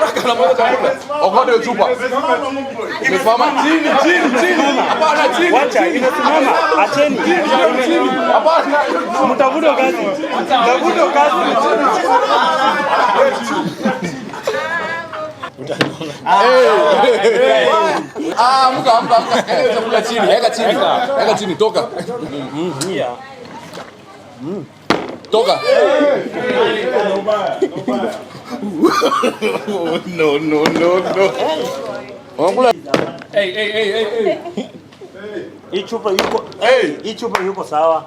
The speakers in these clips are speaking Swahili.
haraka na moja chakula. Okote chupa. Imesimama chini. Hapana chini. Wacha imesimama. Acheni. Hapana. Mtavuta kazi. Amka. Chakula chini. Weka chini toka. Toka. No. Hey. Hii chupa yuko sawa.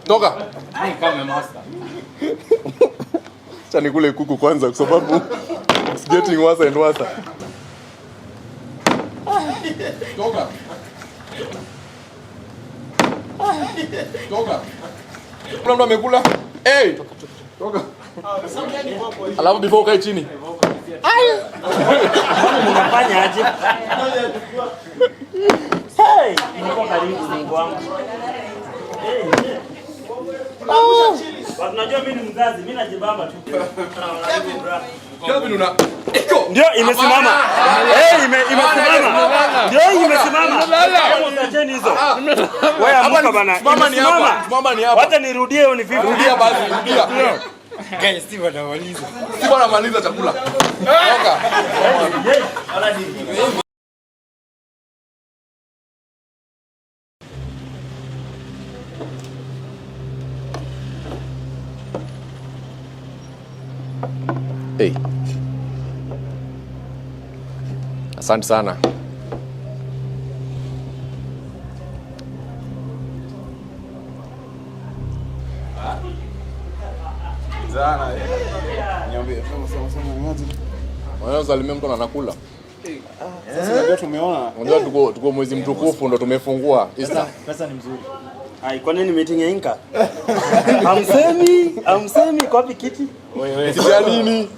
Toka. Kama master. Acha nikule kuku kwanza kwa sababu it's getting worse and worse. Toka. Kuna mtu amekula? Hey! Toka. Alafu before ukae chini. Unafanya aje? Hey, niko karibu Mungu wangu. Unajua mimi ni mzazi, mimi najibamba tu. Kevin una ndio imesimama. Imesimama. Ndio imesimama. Acheni hizo. Wewe amka bana. Simama ni hapa. Wacha nirudie unififu. Rudia basi, rudia. Guys, Steve anamaliza. Steve anamaliza chakula. Toka. Hey. Asante sana. Niambie, salimia mtu anakula. Sasa unajua tumeona. Unajua tuko mwezi mtukufu ndo tumefungua. Pesa ni mzuri. Ai, kwa nini meeting ya Inka? Amsemi kwa wapi kiti? Wewe. Tia nini?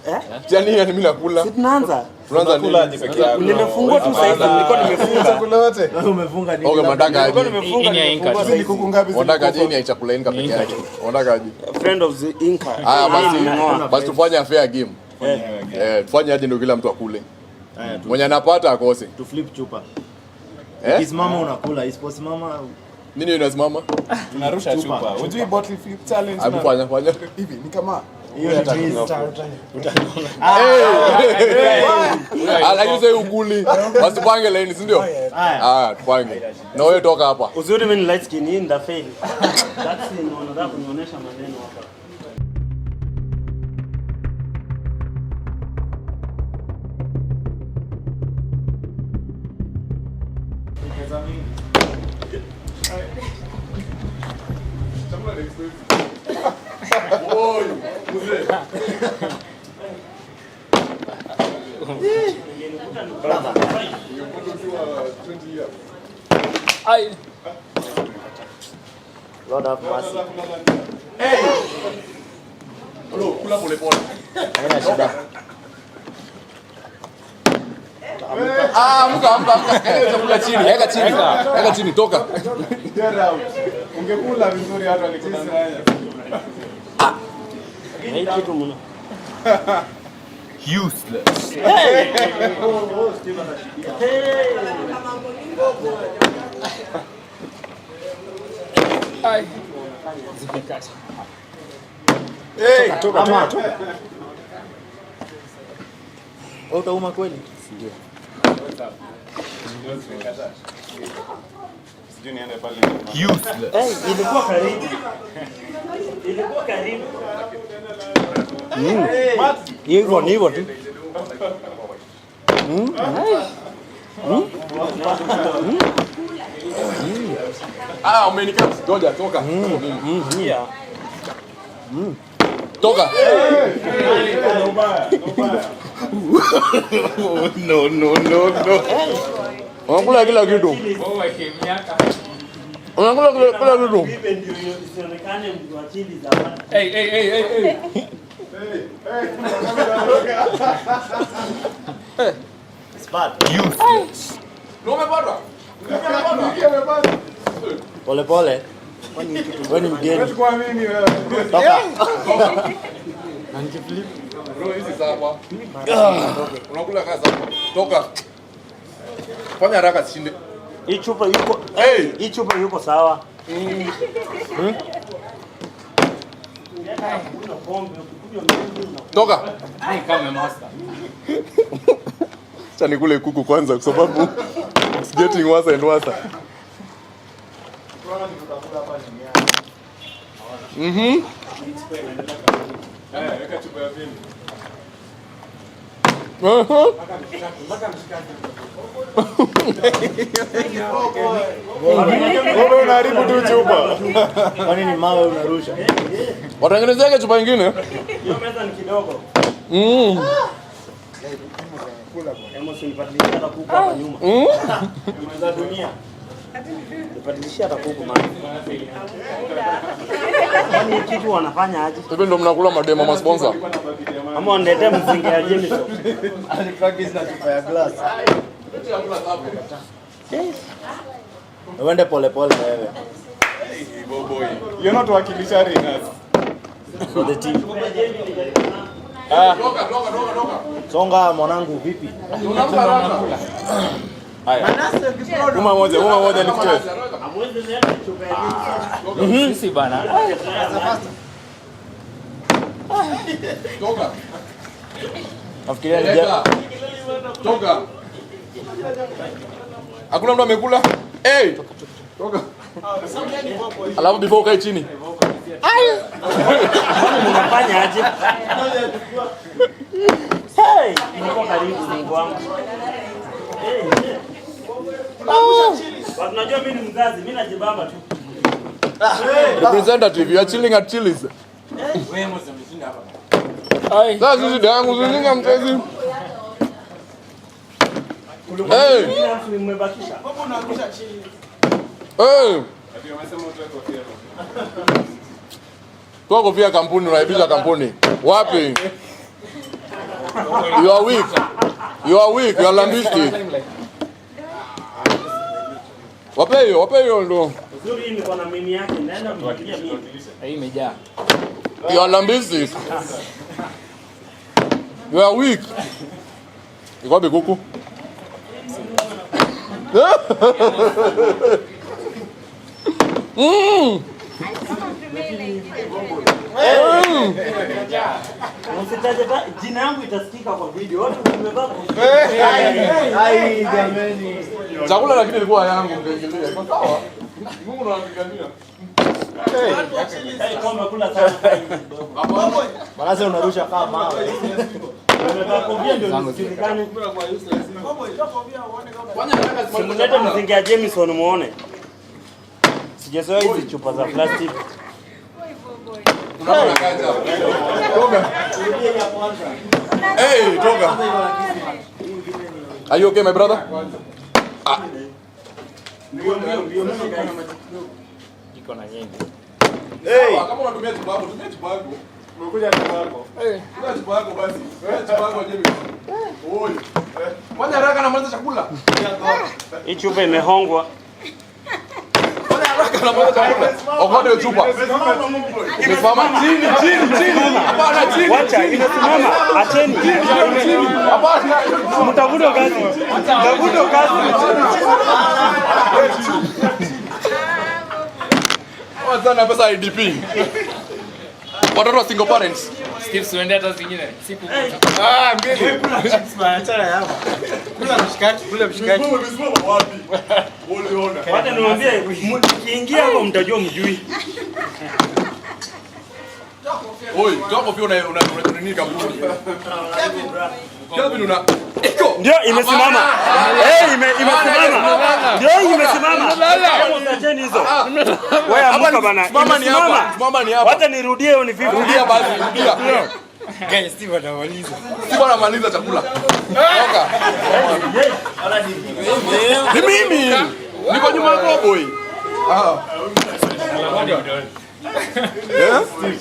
Tia nini mimi nakula? Si tunaanza. Tunaanza kula ni peke yako. Nimefungua tu sasa, nilikuwa nimefunga. Chakula wote. Umefunga nini? Okay, madaka aje. Nilikuwa nimefunga ni Inka. Ni kuku ngapi? Madaka aje ni chakula Inka peke yake. Madaka aje. Friend of the Inka. Basi tufanye fair game. Tufanye aje ndio kila mtu akule. Mwenye anapata akose. Tu flip chupa. Ikisimama unakula, isiposimama nini inasimama? Tunarusha chupa. Unajui bottle flip challenge na. Fanya. Hivi ni kama hiyo lakini sasa ukuli. Basi tupange line, si ndio? Tupange. Na wewe toka hapa. Uzuri mimi ni light skin hii nda fail. That's ni unataka kunionyesha maneno hapa. Lord have mercy. Hey. Hello, kula pole. Haina shida. Amka. Chakula chini, weka chini, toka. Ungekula vizuri hata nikudanganya. Hii kitu mna. Useless. Hey. Ai. Zipikata. Hey, toka. Utauma kweli? Ndio. Sijui niende pale. Useless. Ilikuwa karibu. Hivyo tu. Umenika ngoja toka. Yeah. Toka. No. Unakula kila kitu. Unakula kila kitu. Vipi ndio isionekane mtu wa chini zamani. Hey. Smart. Useless. No umepata? Pole. Wewe ni mgeni. Kwa mimi wewe. Toka. Anti-flip. Bro, hizi sawa. Unakula kaza. Toka. Fanya haraka sishinde. Hii chupa yuko hii chupa yuko sawa. Toka. Ni kama master. Acha nikule kuku kwanza kwa sababu it's getting worse and worse. Weka chupa ya pili. Wewe unaharibu tu chupa. Kwa nini mawe unarusha? Watengenezeke chupa nyingine. Hiyo meza ni kidogo. Emos nipatishia hata kuku hapa nyuma. Meza dunia. Nipatishia hata kuku mama. Kwani kitu wanafanya aje? Hivi ndo mnakula mademo ma sponsor. Ama wanilete mzinga ya Jameson. Alipractice na chupa ya glass. Uende pole pole wewe. Voboy. You're not wakilisha Renas. For the team. Toka. Songa mwanangu vipi? Haya. Uma moja nikutoe. Amwende leta chupa ya Jameson. Sisi bana. Toka. Nafikiria ni Toka. Hakuna mtu amekula? Hey! Toka. Alafu before ukae chini. Unafanya aje? Hey, niko karibu Mungu wangu. Unajua mimi ni mzazi, mimi najibamba tu. Representative, you are chilling at Chili's. wewe mmoja mshinda hapa. Sasa sisi dangu zinga mtezi. Hey! Mmebakisha. Hey! Toa kofia kampuni, unaipisha kampuni. Wapi? You are weak. You are lambistic. Wape hiyo ndo. Uzuri niko na mimi yake, naenda kumwagilia mimi. Hii imejaa. You are lambistic. You are weak. Iko wapi kuku? Usitaje jina yangu itasikika kwa video. Watu wamebaka. Ai jameni. Chakula lakini ilikuwa yangu mkaendelea. Kwa sawa. Mungu ananipigania. Hey, kama kula sana kidogo. Bana unarusha kama mawe. Nimebakobia ndio nisikizikane. Simulete mzinga ya Jameson muone. Sijazoea hizi chupa za plastic. Toka. Hey, toka. Are you okay, my brother? Ndio. Iko na nyingi. Hey, kama unatumia chupa yako, tumia chupa yako. Umekuja na chupa yako. Tumia chupa yako basi. Chupa yako je? Oi. Fanya haraka na maliza chakula. Hii chupa imehongwa. Fanya haraka na maliza chakula. Okoa hiyo chupa. Imesimama chini. Hapana chini. Wacha inasimama. Acheni. Hapana. Mtavuta kazi. Wazana pesa IDP. Watoto wa single parents. Steve suende hata zingine. Siku. Mbili. Achana hapa. Kula mshikaki. Umesimama wapi? Uliona. Wacha niwaambie mkiingia hapo mtajua mjui. Oi, toka pia una nini kampuni? Kevin una iko. Ndio imesimama. Imesimama. Ndio imesimama. Hebu acheni hizo. Wewe amka bana. Simama ni hapa. Wacha nirudie hiyo ni vipi? Rudia basi, rudia. Guys, Steve anamaliza. Steve anamaliza chakula. Toka. Ni mimi. Niko nyuma ya Voboy.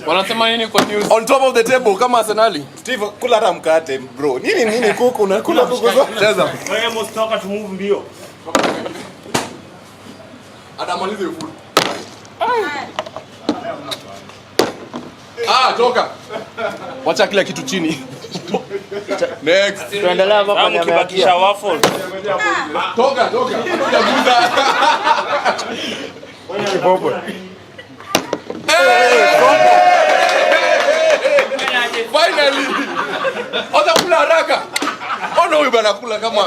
Wanasema nini kwa news? On top of the table kama Arsenali. Steve, kula hata mkate bro. Nini kuku unakula kuku zote? Cheza. Wewe mstoka to move mbio. Atamaliza hiyo food. Toka. Wacha kila kitu chini. Next. Tuendelea hapa kwa kibakisha waffles. Toka. Unaguza. Voboy. Finally. Oza kula haraka. Ona huyu bana kula kama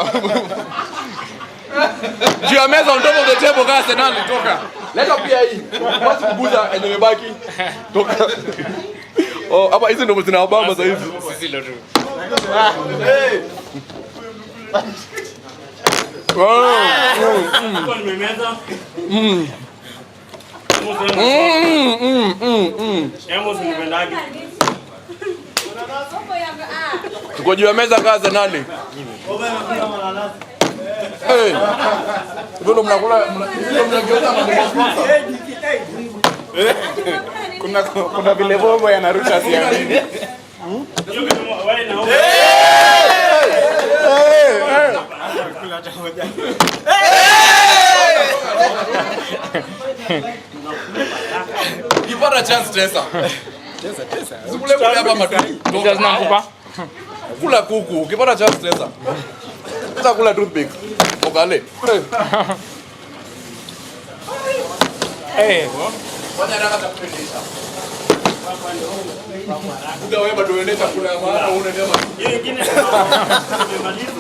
juu ya meza on top of the table kama Senali. Toka. Leta pia hii. Basi kuguza enye imebaki. Toka. Hapa hizi ndio zinawabamba sasa hivi. Sisi ndio tu. Kwa nimemeza. Emos Njoroge. Tuko juu ya meza kama Senali. Ndio mnakula mnageuza Kuna vile Voboy anarusha siamini. Kipata chance tesa. Sikule kule hapa matuni. Nakupa. Kula kuku, ukipata chance tesa. Sasa kula toothpick. Okale. Wacha nataka kupendeza. Buga wewe bado uende chakula ya maana unaendea Hiyo nyingine nimemaliza.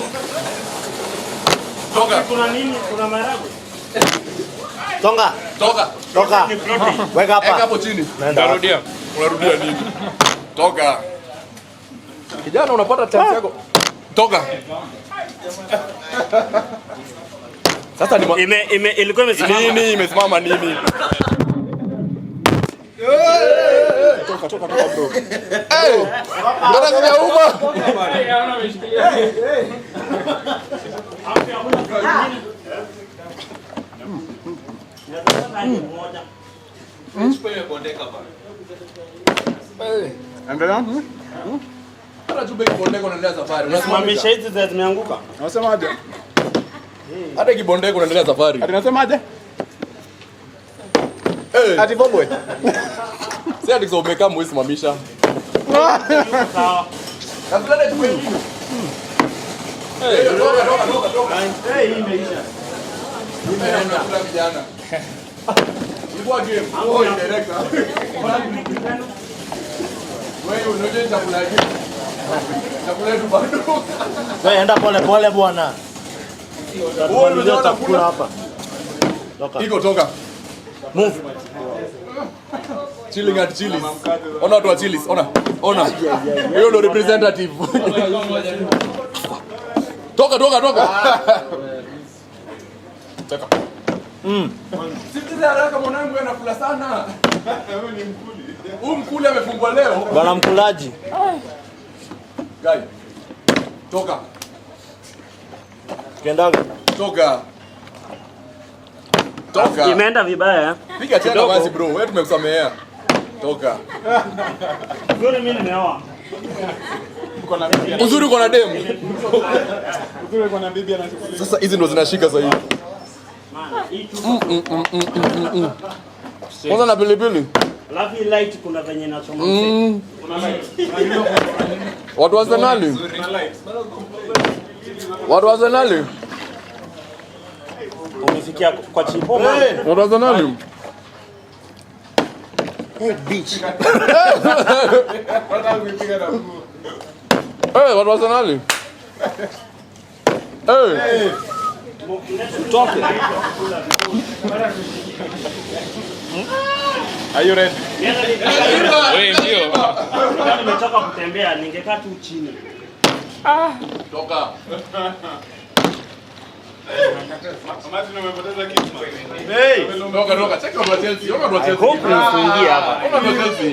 Toka. Kuna nini? Kuna maharagwe. Toka. Weka hapa. Eka hapo chini. Narudia. Unarudia nini? Toka. Kijana unapata chance yako. Toka. Sasa ni ilikuwa imesimama. nini imesimama nini? Toka bro. Mbona sijauma? Endelea. Hata tu beki bondeko unaendelea safari. Unasimamisha hizi za zimeanguka. Unasemaje? Hata kibondeko unaendelea safari. Ati unasemaje? Ati Voboy. Si ati kwa umekaa muisimamisha. Sawa. Kabla tu wewe. Toka. Hii imeisha. Unakula vijana. Ilikuwa game. Oh, director. Wewe unajua chakula hiki. Chakula yetu bado. Wewe enda pole pole bwana. Wewe unajua Chakula hapa. Toka. Move. Chilling at Chili's. Ona watu wa Chili's. Ona. Hiyo ndio representative. Toka. Toka. Sitiza haraka mwanangu anakula sana. Wewe ni mkuli. Mkuli amefungwa leo. Bwana mkulaji. Guy. Toka. Kiendaga. Toka. Imeenda vibaya. Piga tena basi bro. Wewe tumekusamehea. Toka. Ndio mimi nimeoa. Uzuri uko na demu. Uzuri uko na bibi anachukua. Sasa hizi ndo zinashika sasa hivi. Kwanza na pilipili. Alafu light kuna venye inachoma. Kuna light. Watu wa Senali. Umefikia kwa chipo mama. Watu wa Senali. Hey bitch. Watu wa Senali. Toke. Are you ready? Wewe ndio. Kama nimechoka kutembea ningekaa tu chini. Toka. Imagine umepoteza kitu. Toka. Cheki watu wa Chelsea. Ona watu wa Chelsea. Hope nifungie hapa. Ona watu wa Chelsea.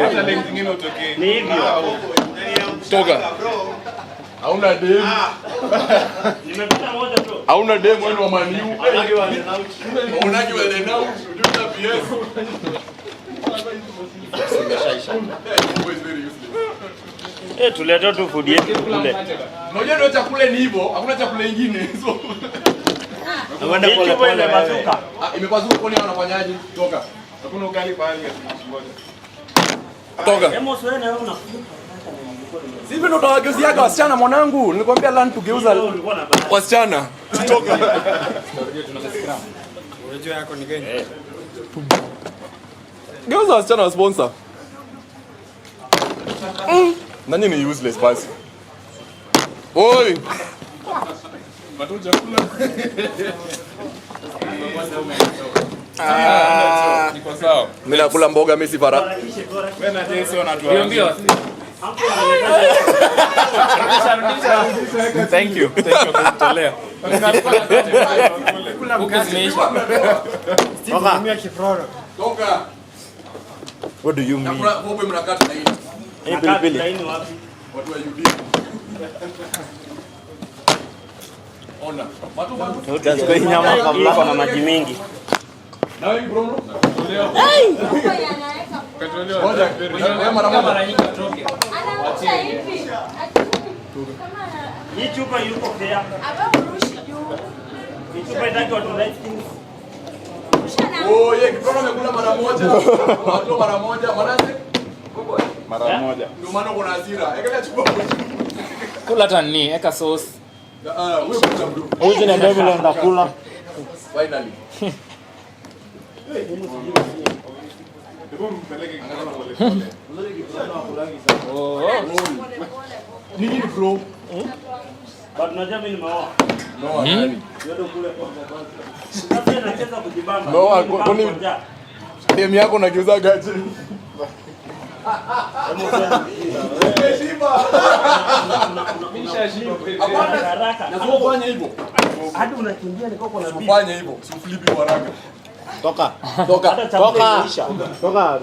Hata leo zingine utokee. Ni hivyo. Toka. Hauna demu. Nimepata moja tu. Hauna demu wewe wa Man U. Unaji wa the now. Unajua PS. Tulete tu food yetu kule. Unajua ndio chakula ni hivyo, hakuna chakula kingine. So Uende pole pole imepasuka. imepasuka kwani wanafanyaje? Toka. Hakuna ugali pale. Toka. Emos wewe na wewe unakuja. Sisi ndo tunawageuziaga wasichana mwanangu. Nilikwambia learn to geuza wasichana. Toka. Unajua yako ni gani? Geuza wasichana wa sponsor. Nani ni useless pass? Oi. Matuja kula. Niko sawa. Mimi nakula mboga mimi si fara. Wewe na Jason wanatuambia. Thank you kwa kutolea. Toka. What do you mean? Nakula Voboy mnakata na hii. Pilipili. Laini wapi? Watu wa UD. Ona. Watu Tutachukua nyama kabla na maji mengi. na wewe bro. Ngoja. Wewe mara nyingi atoke. Anaosha hivi. Hii chupa yuko fair. Abarushi juu. Hii chupa itaki watu light skin. Oh, yeye kipono amekula mara moja. Watu mara moja. Manase. Mara moja. Ndio maana uko na hasira. Ekelea chupa. Kula tani, eka sauce. Wewe kuja bro. Hizi na ndio vile ndakula. Finally. Nini bro? But unajua mimi nimeoa. No, nani? Ndio kule kwa baba. Sasa nacheza kujibamba. No, kwani dem yako unageuza gaje? Nimeshiba. Hapana haraka. Na sio fanya hivyo. Hadi unakimbia niko kwa nabii. Fanya hivyo. Si flipi haraka. Toka. Hata chakula imeisha. Toka.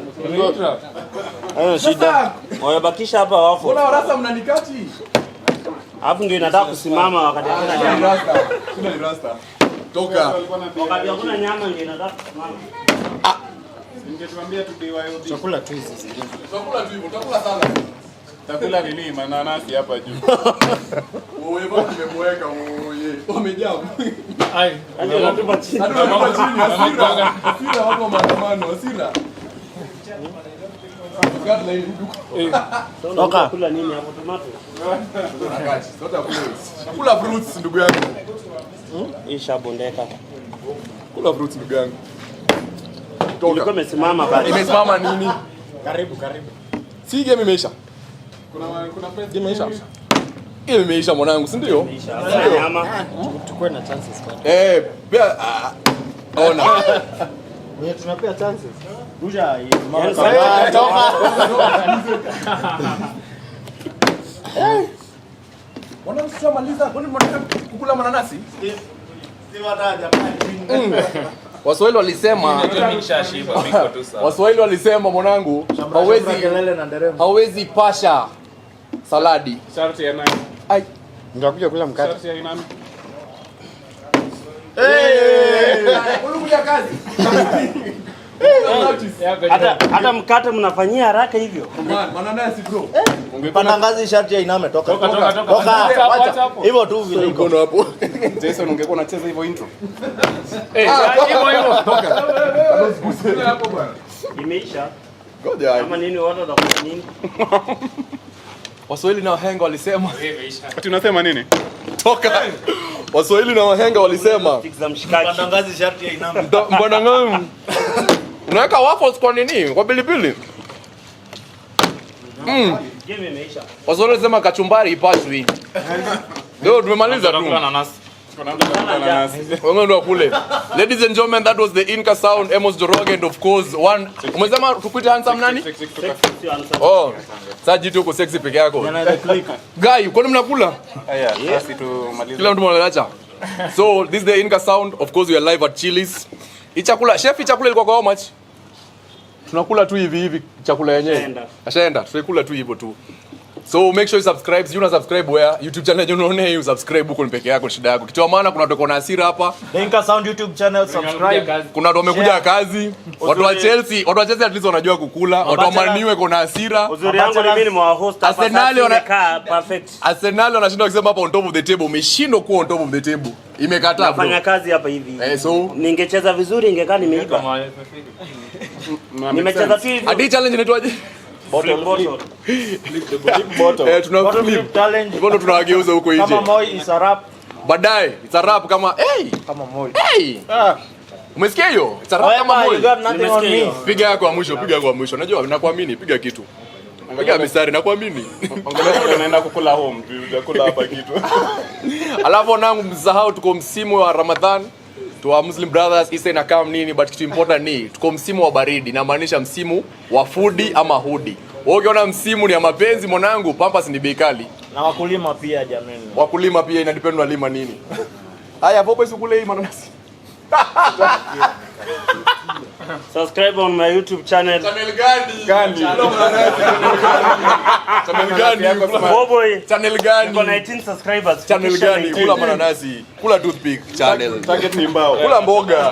Hayo shida. Wamebakisha hapa wafu. Mbona warasa mnanikati? Alafu ndio inataka kusimama wakati hakuna Sina nyama. rasta. Sina rasta. Toka. Wakati hakuna nyama ndio inataka kusimama. Ningetuambia tu BYOD. Chakula tu hizi zingine. Tutakula tu hivyo. Tutakula sana. Takula nini? Mananasi hapa juu. Wewe bado nimemweka wewe. Umejaa. Ai, Hadi unatupa chini. Hadi unatupa chini. Hasira. Hasira hapo maandamano. Hasira. Gadla hii ndugu. Toka. Kula nini hapo tomato? Kula fruits ndugu yangu. Isha bondeka. Kula fruits ndugu yangu. Ilikuwa imesimama bado. Imesimama nini? Karibu. Si game imeisha. Kuna pesa Game imeisha. Game imeisha mwanangu, si ndio? Isha nyama. Tukue na chances kwa. Pia ona. Wewe tunapea chances. Kuja hii. Mbona mshamaliza? Kwani mnataka kukula mananasi? Si wataja pale. Waswahili walisema Waswahili walisema mwanangu, Kelele na nderemo. hauwezi pasha saladi. Sharti ya nani? Ai, Nitakuja kula mkate. Sharti ya nani? Unakuja kazi. Hata mkate mnafanyia haraka hivyo. Mananasi bro. Panda ngazi sharti ya iname toka. Toka. Wacha. Hivyo tu vile iko. mkono hapo. Jason ungekuwa unacheza hivyo intro. Hapo bwana. Imeisha. Ngoja. Kama nini watu watakula nini? Waswahili na wahenga walisema Ati unasema nini? toka. Waswahili na wahenga walisema Sticks za mshikaki. Panda ngazi sharti ya iname. mbona ngam. Unaweka waffles kwa nini? Kwa pilipili. Game imeisha. Waswahili walisema kachumbari ipachwi. Ndio tumemaliza tu. Kuna mtu anakula nanasi. Wewe ndio kule. Ladies and gentlemen, that was the Inca sound, Emos Njoroge, and of course one. Umesema tukuite handsome nani? Oh. Sasa jitu uko sexy peke yako. Guy, kwani mnakula? Haya, basi tumalize. Kila mtu analacha. So, this is the Inca sound. Of course, we are live at Chili's. Hii chakula, chef, chakula ilikuwa kwa how much? Tunakula tu hivi chakula yenyewe. Ashaenda. Tunakula tu hivyo tu. So make sure you subscribe. You subscribe where YouTube channel you unaona you subscribe huko ni peke yako shida yako. Kitu maana kuna watu na hasira hapa. Inca Sound YouTube channel subscribe. Kuna watu wamekuja kazi. Watu wa Chelsea at least wanajua kukula. Watu wa Man U wako na hasira. Uzuri yangu ni mimi ni mwahost hapa. Arsenal Wanakaa perfect. Arsenal wanashinda kusema hapa on top of the table. Umeshindwa kuwa on top of the table. Imekataa bro. Nafanya kazi hapa hivi. So Ningecheza vizuri ingekaa nimeiba. Nimecheza tu hivi. hadi challenge inaitwaje? tuna Bottle flip. flip challenge. Hivyo ndo tunawageuza huko nje. Kama Moi is a rap. Baadaye it's a rap kama Kama Moi. Umesikia hiyo? It's a rap kama Wema, Moi. you got nothing on me. Piga yako ya mwisho, piga yako ya mwisho. Najua nakuamini, piga kitu. Piga mistari nakuamini. Ongelea unaenda kukula home, utakula hapa kitu. Alafu nangu msahau tuko msimu wa Ramadhan. To Muslim brothers Eastern account nini, but kitu important ni tuko msimu wa baridi, na maanisha msimu wa foodi ama hoodie. Wewe ukiona msimu ni ya mapenzi mwanangu, Pampers ni bei kali. Na wakulima pia jamani. Wakulima pia ina depend na lima nini. Haya Voboy sikule hii mananasi. Subscribe on my YouTube channel. Channel gani? Channel gani? Voboy. Channel gani? Niko na 18 subscribers. Channel gani? Kula mananasi. Kula toothpick channel. Target ni mbao. Kula mboga.